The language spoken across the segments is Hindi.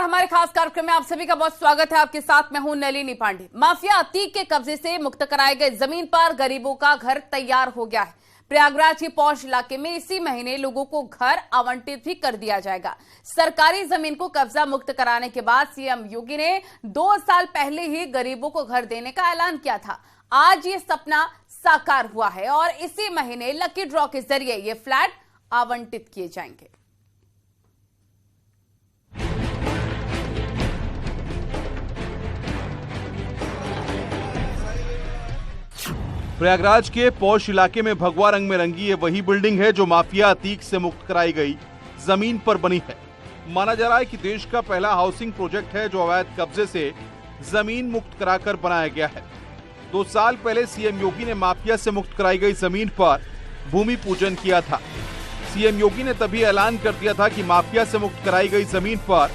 हमारे खास कार्यक्रम में आप सभी का बहुत स्वागत है। आपके साथ मैं हूं नलिनी पांडे। माफिया अतीक के कब्जे से मुक्त कराए गए जमीन पर गरीबों का घर तैयार हो गया है। प्रयागराज के पौष इलाके में इसी महीने लोगों को घर आवंटित भी कर दिया जाएगा। सरकारी जमीन को कब्जा मुक्त कराने के बाद सीएम योगी ने 2 साल पहले ही गरीबों को घर देने का ऐलान किया था। आज ये सपना साकार हुआ है और इसी महीने लकी ड्रॉ के जरिए ये फ्लैट आवंटित किए जाएंगे। प्रयागराज के पौष इलाके में भगवा रंग में रंगी ये वही बिल्डिंग है जो माफिया अतीक से मुक्त कराई गई जमीन पर बनी है। माना जा रहा है कि देश का पहला हाउसिंग प्रोजेक्ट है जो अवैध कब्जे से जमीन मुक्त कराकर बनाया गया है। 2 साल पहले सीएम योगी ने माफिया से मुक्त कराई गई जमीन पर भूमि पूजन किया था। सीएम योगी ने तभी ऐलान कर दिया था कि माफिया से मुक्त कराई गई जमीन पर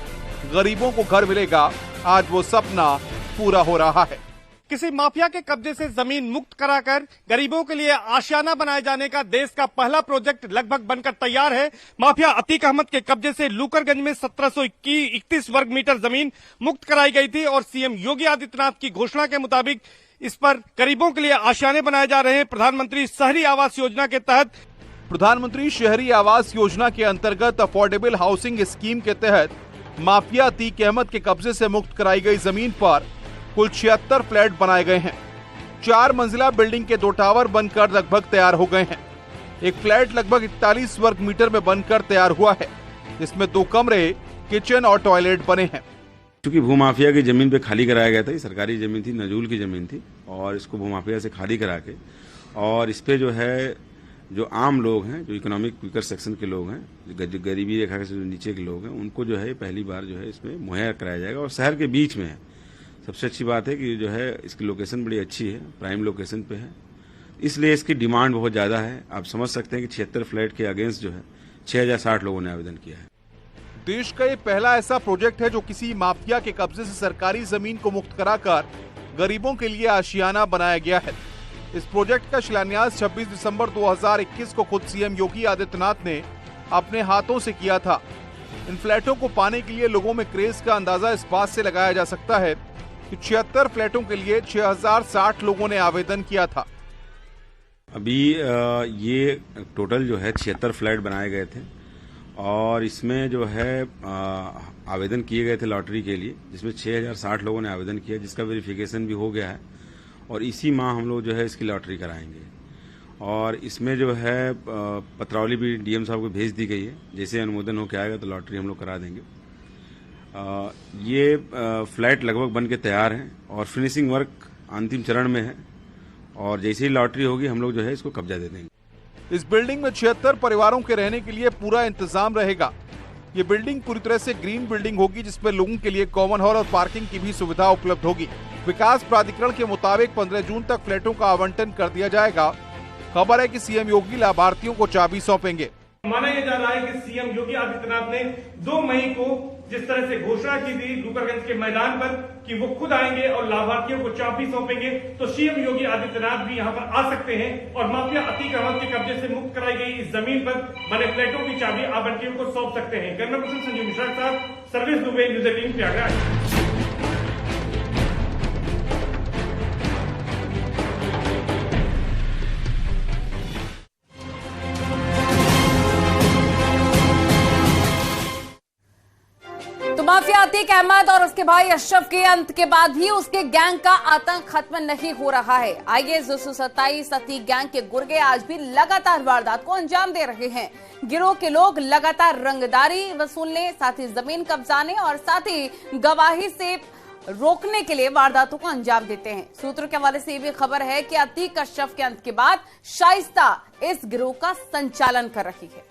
गरीबों को घर मिलेगा। आज वो सपना पूरा हो रहा है। किसी माफिया के कब्जे से जमीन मुक्त कराकर गरीबों के लिए आशियाना बनाए जाने का देश का पहला प्रोजेक्ट लगभग बनकर तैयार है। माफिया अतीक अहमद के कब्जे से लूकरगंज में 1731 वर्ग मीटर जमीन मुक्त कराई गई थी और सीएम योगी आदित्यनाथ की घोषणा के मुताबिक इस पर गरीबों के लिए आशियाने बनाए जा रहे हैं। प्रधानमंत्री शहरी आवास योजना के तहत प्रधानमंत्री शहरी आवास योजना के अंतर्गत अफोर्डेबल हाउसिंग स्कीम के तहत माफिया अतीक अहमद के कब्जे से मुक्त कराई गई जमीन पर कुल 76 फ्लैट बनाए गए हैं। 4 मंजिला बिल्डिंग के 2 टावर बनकर लगभग तैयार हो गए हैं। एक फ्लैट लगभग 41 वर्ग मीटर में बनकर तैयार हुआ है। इसमें 2 कमरे, किचन और टॉयलेट बने हैं। क्योंकि भूमाफिया की जमीन पे खाली कराया गया था, ये सरकारी जमीन थी, नजूल की जमीन थी और इसको भूमाफिया से खाली करा के और इस पे जो है जो आम लोग हैं, जो इकोनॉमिक वीकर सेक्शन के लोग हैं, जो गरीबी रेखा से जो नीचे के लोग हैं, उनको जो है पहली बार जो है इसमें मुहैया कराया जाएगा और शहर के बीच में है। सबसे अच्छी बात है कि जो है इसकी लोकेशन बड़ी अच्छी है, प्राइम लोकेशन पे है, इसलिए इसकी डिमांड बहुत ज्यादा है। आप समझ सकते हैं कि 76 फ्लैट के अगेंस्ट जो है 6060 लोगों ने आवेदन किया है। देश का ये पहला ऐसा प्रोजेक्ट है जो किसी माफिया के कब्जे से सरकारी जमीन को मुक्त कराकर गरीबों के लिए आशियाना बनाया गया है। इस प्रोजेक्ट का शिलान्यास 26 दिसंबर 2021 को खुद सीएम योगी आदित्यनाथ ने अपने हाथों से किया था। इन फ्लैटों को पाने के लिए लोगों में क्रेज का अंदाजा इस बात से लगाया जा सकता है कि 76 फ्लैटों के लिए 6060 लोगों ने आवेदन किया था। अभी ये टोटल जो है 76 फ्लैट बनाए गए थे और इसमें जो है आवेदन किए गए थे लॉटरी के लिए, जिसमें 6060 लोगों ने आवेदन किया, जिसका वेरिफिकेशन भी हो गया है और इसी माह हम लोग जो है इसकी लॉटरी कराएंगे। और इसमें जो है पत्रावली भी डीएम साहब को भेज दी गई है। जैसे अनुमोदन होकर आएगा तो लॉटरी हम लोग करा देंगे। ये फ्लैट लगभग बन के तैयार हैं और फिनिशिंग वर्क अंतिम चरण में है और जैसे ही लॉटरी होगी हम लोग जो है इसको कब्जा दे देंगे। इस बिल्डिंग में 76 परिवारों के रहने के लिए पूरा इंतजाम रहेगा। ये बिल्डिंग पूरी तरह से ग्रीन बिल्डिंग होगी जिसमें लोगों के लिए कॉमन हॉल और पार्किंग की भी सुविधा उपलब्ध होगी। विकास प्राधिकरण के मुताबिक 15 जून तक फ्लैटों का आवंटन कर दिया जाएगा। खबर है कि सीएम योगी लाभार्थियों को चाबी सौंपेंगे। माना यह जा रहा है कि सीएम योगी आदित्यनाथ ने 2 मई को जिस तरह से घोषणा की थी लूकरगंज के मैदान पर कि वो खुद आएंगे और लाभार्थियों को चाबी सौंपेंगे, तो सीएम योगी आदित्यनाथ भी यहां पर आ सकते हैं और माफिया अतीक अहमद के कब्जे से मुक्त कराई गई इस जमीन पर बने फ्लैटों की चाबी लाभार्थियों को सौंप सकते हैं। कैमरा पर्सन संजीव मिश्रा के साथ सर्विस दुबे, न्यूज़ 18 प्रयागराज। माफिया अतीक अहमद और उसके भाई अशरफ के अंत के बाद भी उसके गैंग का आतंक खत्म नहीं हो रहा है। आईएस 227 अतीक गैंग के गुर्गे आज भी लगातार वारदात को अंजाम दे रहे हैं। गिरोह के लोग लगातार रंगदारी वसूलने, साथ ही जमीन कब्जाने और साथ ही गवाही से रोकने के लिए वारदातों को अंजाम देते हैं। सूत्रों के हवाले से ये भी खबर है कि अतीक अशरफ के अंत के बाद शाइस्ता इस गिरोह का संचालन कर रही है।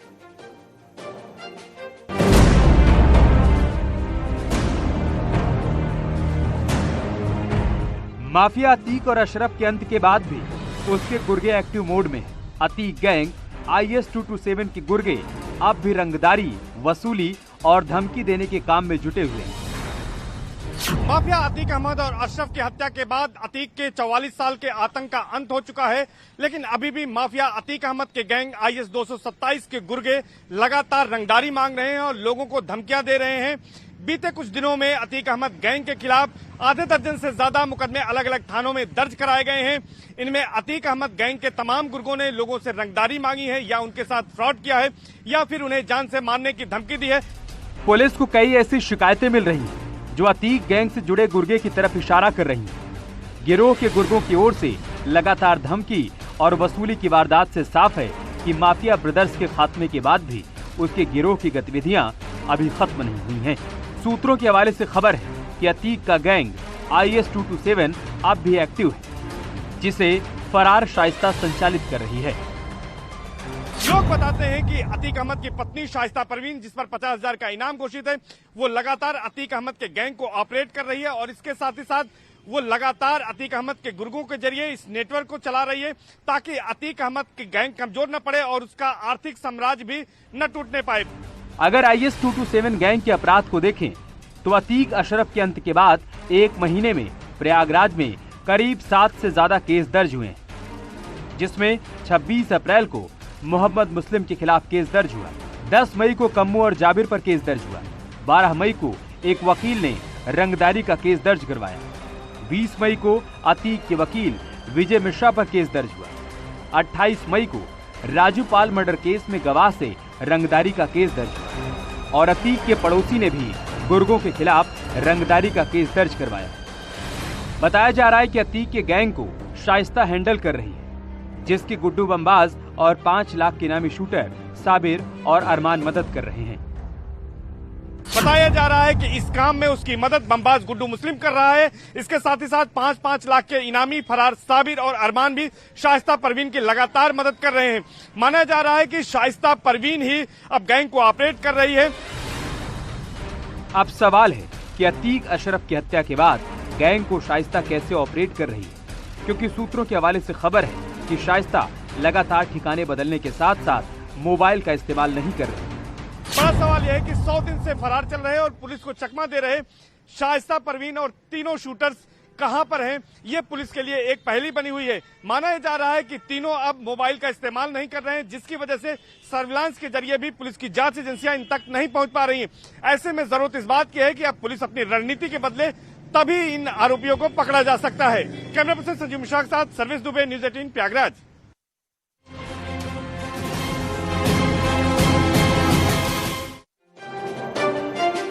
माफिया अतीक और अशरफ के अंत के बाद भी उसके गुर्गे एक्टिव मोड में है। अतीक गैंग IS 227 के गुर्गे अब भी रंगदारी, वसूली और धमकी देने के काम में जुटे हुए हैं। माफिया अतीक अहमद और अशरफ की हत्या के बाद अतीक के 44 साल के आतंक का अंत हो चुका है, लेकिन अभी भी माफिया अतीक अहमद के गैंग IS 227 के गुर्गे लगातार रंगदारी मांग रहे हैं और लोगों को धमकियां दे रहे हैं। बीते कुछ दिनों में अतीक अहमद गैंग के खिलाफ आधे दर्जन से ज्यादा मुकदमे अलग अलग थानों में दर्ज कराए गए हैं। इनमें अतीक अहमद गैंग के तमाम गुर्गों ने लोगों से रंगदारी मांगी है या उनके साथ फ्रॉड किया है या फिर उन्हें जान से मारने की धमकी दी है। पुलिस को कई ऐसी शिकायतें मिल रही हैं जो अतीक गैंग से जुड़े गुर्गे की तरफ इशारा कर रही हैं। गिरोह के गुर्गों की ओर से लगातार धमकी और वसूली की वारदात से साफ है कि माफिया ब्रदर्स के खात्मे के बाद भी उसके गिरोह की गतिविधियां अभी खत्म नहीं हुई हैं। सूत्रों के हवाले से खबर है कि अतीक का गैंग IS 227 अब भी एक्टिव है, जिसे फरार शाइस्ता संचालित कर रही है। लोग बताते हैं कि अतीक अहमद की पत्नी शाइस्ता परवीन, जिस पर 50,000 का इनाम घोषित है, वो लगातार अतीक अहमद के गैंग को ऑपरेट कर रही है और इसके साथ ही साथ वो लगातार अतीक अहमद के गुर्गों के जरिए इस नेटवर्क को चला रही है ताकि अतीक अहमद की गैंग कमजोर न पड़े और उसका आर्थिक साम्राज्य भी न टूटने पाए। अगर IS 227 गैंग के अपराध को देखें तो अतीक अशरफ के अंत के बाद एक महीने में प्रयागराज में करीब 7 से ज्यादा केस दर्ज हुए, जिसमें 26 अप्रैल को मोहम्मद मुस्लिम के खिलाफ केस दर्ज हुआ, 10 मई को कम्मू और जाबिर पर केस दर्ज हुआ, 12 मई को एक वकील ने रंगदारी का केस दर्ज करवाया, 20 मई को अतीक के वकील विजय मिश्रा पर केस दर्ज हुआ, 28 मई को राजू पाल मर्डर केस में गवाह से रंगदारी का केस दर्ज हुआ और अतीक के पड़ोसी ने भी गुर्गों के खिलाफ रंगदारी का केस दर्ज करवाया। बताया जा रहा है कि अतीक के गैंग को शाइस्ता हैंडल कर रही है, जिसके गुड्डू बमबाज और 5 लाख के इनामी शूटर साबिर और अरमान मदद कर रहे हैं। बताया जा रहा है कि इस काम में उसकी मदद बमबाज गुड्डू मुस्लिम कर रहा है। इसके साथ ही साथ 5-5 लाख के इनामी फरार साबिर और अरमान भी शाइस्ता परवीन की लगातार मदद कर रहे हैं। माना जा रहा है कि शाइस्ता परवीन ही अब गैंग को ऑपरेट कर रही है। अब सवाल है कि अतीक अशरफ की हत्या के बाद गैंग को शाइस्ता कैसे ऑपरेट कर रही है, क्योंकि सूत्रों के हवाले से खबर है कि शाइस्ता लगातार ठिकाने बदलने के साथ साथ मोबाइल का इस्तेमाल नहीं कर रही। बड़ा सवाल यह है कि 100 दिन से फरार चल रहे और पुलिस को चकमा दे रहे शाइस्ता परवीन और तीनों शूटर्स कहां पर हैं, ये पुलिस के लिए एक पहेली बनी हुई है। माना जा रहा है कि तीनों अब मोबाइल का इस्तेमाल नहीं कर रहे हैं, जिसकी वजह से सर्विलांस के जरिए भी पुलिस की जांच एजेंसियां इन तक नहीं पहुंच पा रही हैं। ऐसे में जरूरत इस बात की है कि अब पुलिस अपनी रणनीति के बदले तभी इन आरोपियों को पकड़ा जा सकता है। कैमरा पर्सन संजीव मिश्रा के साथ सर्विस दुबे, न्यूज 18 प्रयागराज।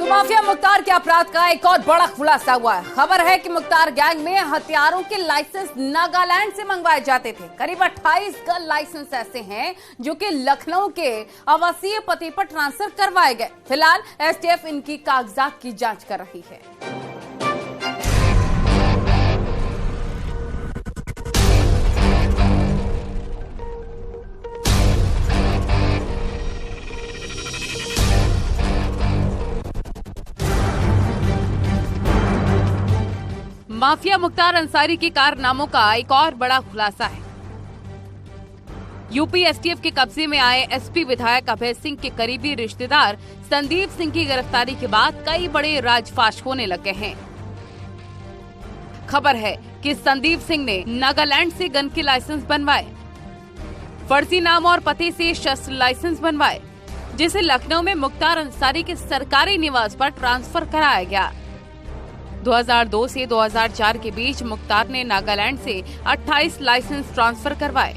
माफिया मुख्तार के अपराध का एक और बड़ा खुलासा हुआ है। खबर है कि मुख्तार गैंग में हथियारों के लाइसेंस नागालैंड से मंगवाए जाते थे। करीब 28 गन लाइसेंस ऐसे हैं जो कि लखनऊ के आवासीय पते पर ट्रांसफर करवाए गए। फिलहाल STF इनकी कागजात की जांच कर रही है। माफिया मुख्तार अंसारी के कारनामों का एक और बड़ा खुलासा है। यूपी STF के कब्जे में आए SP विधायक अभय सिंह के करीबी रिश्तेदार संदीप सिंह की गिरफ्तारी के बाद कई बड़े राजफाश होने लगे हैं। खबर है कि संदीप सिंह ने नागालैंड से गन के लाइसेंस बनवाए, फर्जी नाम और पते से शस्त्र लाइसेंस बनवाए, जिसे लखनऊ में मुख्तार अंसारी के सरकारी निवास पर ट्रांसफर कराया गया। 2002 से 2004 के बीच मुख्तार ने नागालैंड से 28 लाइसेंस ट्रांसफर करवाए।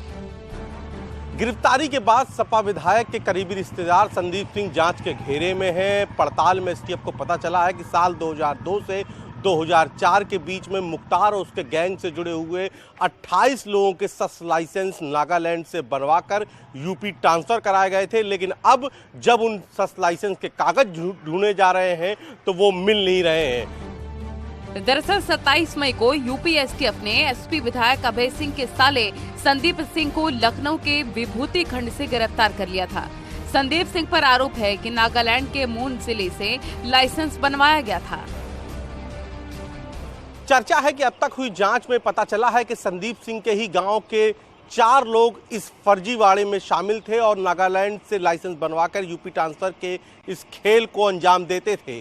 गिरफ्तारी के बाद सपा विधायक के करीबी रिश्तेदार संदीप सिंह जांच के घेरे में हैं। पड़ताल में STF को पता चला है कि साल 2002 से 2004 के बीच में मुख्तार और उसके गैंग से जुड़े हुए 28 लोगों के शस्त्र लाइसेंस नागालैंड से बनवाकर यूपी ट्रांसफर कराए गए थे, लेकिन अब जब उन शस्त्र लाइसेंस के कागज ढूंढे जा रहे हैं तो वो मिल नहीं रहे हैं। दरअसल 27 मई को यूपी STF ने SP विधायक अभय सिंह के साले संदीप सिंह को लखनऊ के विभूति खंड से गिरफ्तार कर लिया था। संदीप सिंह पर आरोप है कि नागालैंड के मून जिले से लाइसेंस बनवाया गया था। चर्चा है कि अब तक हुई जांच में पता चला है कि संदीप सिंह के ही गांव के 4 लोग इस फर्जीवाड़े में शामिल थे और नागालैंड से लाइसेंस बनवाकर यूपी ट्रांसफर के इस खेल को अंजाम देते थे।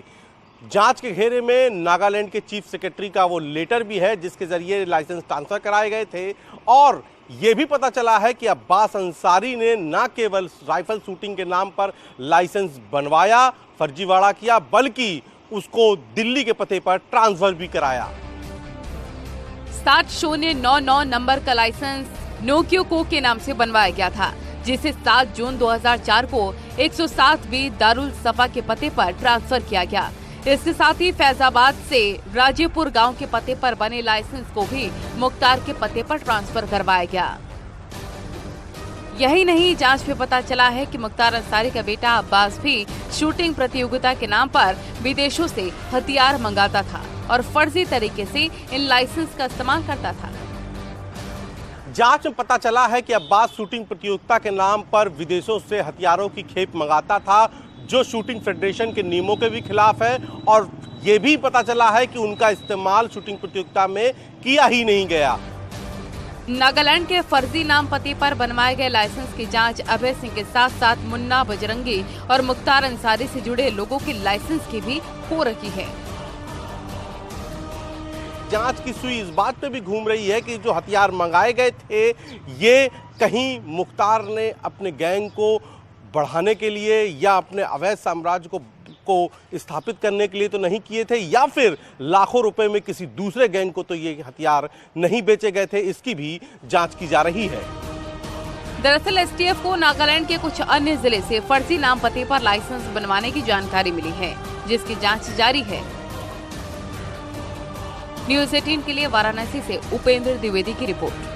जांच के घेरे में नागालैंड के चीफ सेक्रेटरी का वो लेटर भी है जिसके जरिए लाइसेंस ट्रांसफर कराए गए थे। और ये भी पता चला है कि अब्बास अंसारी ने न केवल राइफल शूटिंग के नाम पर लाइसेंस बनवाया, फर्जीवाड़ा किया, बल्कि उसको दिल्ली के पते पर ट्रांसफर भी कराया। 7099 नंबर का लाइसेंस नोक्योको के नाम से बनवाया गया था, जिसे 7 जून 2004 को 107 बी दारुल सफा के पते पर ट्रांसफर किया गया। इसके साथ ही फैजाबाद से राजेपुर गांव के पते पर बने लाइसेंस को भी मुख्तार के पते पर ट्रांसफर करवाया गया। यही नहीं, जांच में पता चला है कि मुख्तार अंसारी का बेटा अब्बास भी शूटिंग प्रतियोगिता के नाम पर विदेशों से हथियार मंगाता था और फर्जी तरीके से इन लाइसेंस का इस्तेमाल करता था। जांच में पता चला है कि अब्बास शूटिंग प्रतियोगिता के नाम पर विदेशों से हथियारों की खेप मंगाता था, जो शूटिंग फेडरेशन के नियमों के भी खिलाफ है। और ये भी पता चला है कि उनका इस्तेमाल शूटिंग प्रतियोगिता में किया ही नहीं गया। नागालैंड के फर्जी नाम पते पर बनवाए गए लाइसेंस की जांच अभय सिंह के साथ साथ मुन्ना बजरंगी और मुख्तार अंसारी से जुड़े लोगों की लाइसेंस की भी हो रही है। जांच की सुई इस बात पे भी घूम रही है कि जो हथियार मंगाए गए थे ये कहीं मुख्तार ने अपने गैंग को बढ़ाने के लिए या अपने अवैध साम्राज्य को स्थापित करने के लिए तो नहीं किए थे, या फिर लाखों रुपए में किसी दूसरे गैंग को तो ये हथियार नहीं बेचे गए थे। इसकी भी जांच की जा रही है। दरअसल एसटीएफ को नागालैंड के कुछ अन्य जिले से फर्जी नाम पते पर लाइसेंस बनवाने की जानकारी मिली है, जिसकी जांच जारी है। न्यूज़ 18 के लिए वाराणसी से उपेंद्र द्विवेदी की रिपोर्ट।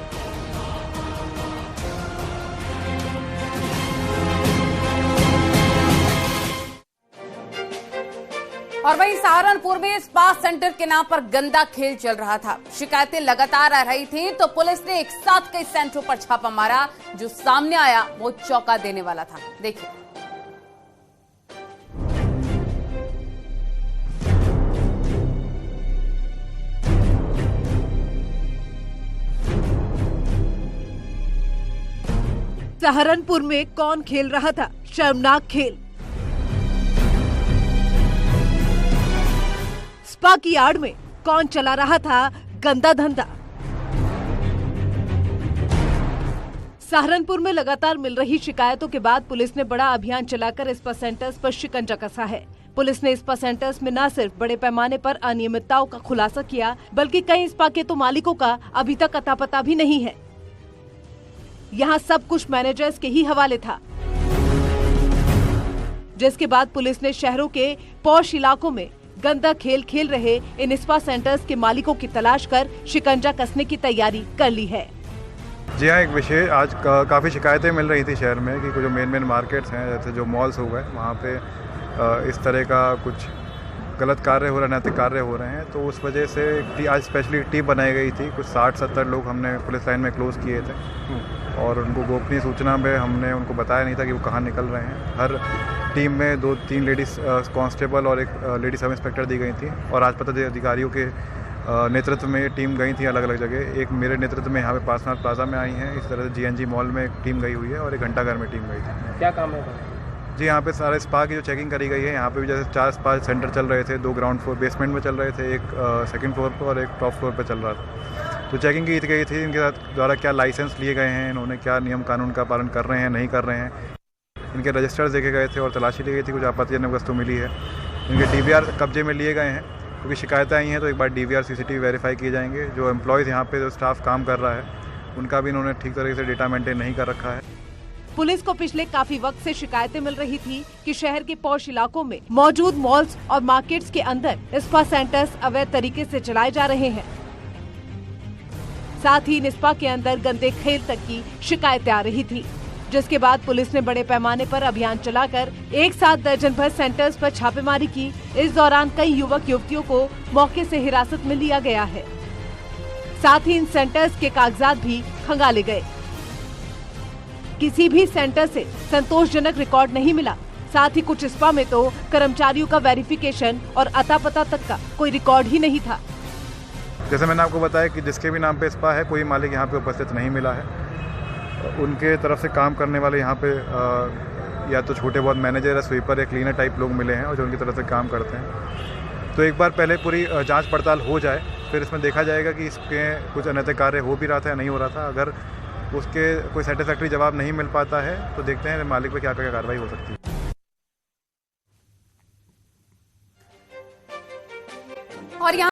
और वहीं सहारनपुर में स्पा सेंटर के नाम पर गंदा खेल चल रहा था। शिकायतें लगातार आ रही थी तो पुलिस ने एक साथ कई सेंटरों पर छापा मारा। जो सामने आया वो चौंका देने वाला था। देखिए। सहारनपुर में कौन खेल रहा था शर्मनाक खेल? स्पा की आड़ में कौन चला रहा था गंदा धंधा? सहारनपुर में लगातार मिल रही शिकायतों के बाद पुलिस ने बड़ा अभियान चलाकर स्पा सेंटर्स पर शिकंजा कसा है। पुलिस ने स्पा सेंटर्स में न सिर्फ बड़े पैमाने पर अनियमितताओं का खुलासा किया, बल्कि कई स्पा के तो मालिकों का अभी तक अता पता भी नहीं है। यहाँ सब कुछ मैनेजर्स के ही हवाले था, जिसके बाद पुलिस ने शहरों के पॉश इलाकों में गंदा खेल खेल रहे इन स्पा सेंटर्स के मालिकों की तलाश कर शिकंजा कसने की तैयारी कर ली है। जी हाँ, एक विषय आज काफ़ी शिकायतें मिल रही थी शहर में कि कुछ जो मेन मार्केट्स हैं, जैसे जो मॉल्स हो गए, वहाँ पे इस तरह का कुछ गलत कार्य हो रहे, नैतिक कार्य हो रहे हैं। तो उस वजह से आज स्पेशली टीम बनाई गई थी। कुछ 60-70 लोग हमने पुलिस लाइन में क्लोज किए थे और उनको गोपनीय सूचना में हमने उनको बताया नहीं था कि वो कहाँ निकल रहे हैं। हर टीम में 2-3 लेडीज़ कांस्टेबल और एक लेडी सब इंस्पेक्टर दी गई थी और राजपत्र अधिकारियों के नेतृत्व में टीम गई थी अलग अलग जगह। एक मेरे नेतृत्व में यहाँ पे पासनाथ प्लाजा में आई हैं, इस तरह से जीएनजी मॉल में एक टीम गई हुई है और एक घंटाघर में टीम गई थी। क्या काम है जी? यहाँ पे सारे स्पा की जो चेकिंग करी गई है, यहाँ पे भी जैसे 4 स्पा सेंटर चल रहे थे, 2 ग्राउंड फ्लोर बेसमेंट में चल रहे थे, एक सेकंड फ्लोर पर और एक टॉप फ्लोर पर चल रहा था। तो चेकिंग की गई थी इनके द्वारा क्या लाइसेंस लिए गए हैं, इन्होंने क्या नियम कानून का पालन कर रहे हैं, नहीं कर रहे हैं। इनके रजिस्टर्स देखे गए थे और तलाशी ली गई थी। कुछ आपत्तिजनक वस्तु मिली है। इनके डीवीआर कब्जे में लिए गए हैं, क्योंकि शिकायतें आई हैं तो एक बार डीवीआर सीसीटीवी वेरीफाई किए जाएंगे। जो एम्प्लॉयज़ यहाँ पे जो स्टाफ काम कर रहा है, उनका भी इन्होंने ठीक तरीके से डेटा मेंटेन नहीं कर रखा है। पुलिस को पिछले काफी वक्त से शिकायतें मिल रही थी कि शहर के पॉश इलाकों में मौजूद मॉल्स और मार्केट्स के अंदर स्पा सेंटर्स अवैध तरीके से चलाए जा रहे हैं। साथ ही स्पा के अंदर गंदे खेल तक की शिकायतें आ रही थी, जिसके बाद पुलिस ने बड़े पैमाने पर अभियान चलाकर एक साथ दर्जन भर सेंटर्स पर छापेमारी की। इस दौरान कई युवक युवतियों को मौके से हिरासत में लिया गया है। साथ ही इन सेंटर्स के कागजात भी खंगाले गए। किसी भी सेंटर से संतोषजनक रिकॉर्ड नहीं मिला। साथ ही कुछ स्पा में तो कर्मचारियों का वेरिफिकेशन और अता पता तक का कोई रिकॉर्ड ही नहीं था। जैसे मैंने आपको बताया कि जिसके भी नाम पे स्पा है, कोई मालिक यहाँ पे उपस्थित नहीं मिला है। उनके तरफ से काम करने वाले यहाँ पे या तो छोटे बहुत मैनेजर या स्वीपर या क्लीनर टाइप लोग मिले हैं और जो उनकी तरफ से काम करते हैं। तो एक बार पहले पूरी जांच पड़ताल हो जाए, फिर इसमें देखा जाएगा कि इसके कुछ अनैतिक कार्य हो भी रहा था या नहीं हो रहा था। अगर उसके कोई सेटिस्फैक्ट्री जवाब नहीं मिल पाता है तो देखते हैं मालिक पे क्या कार्रवाई हो सकती है। और यहाँ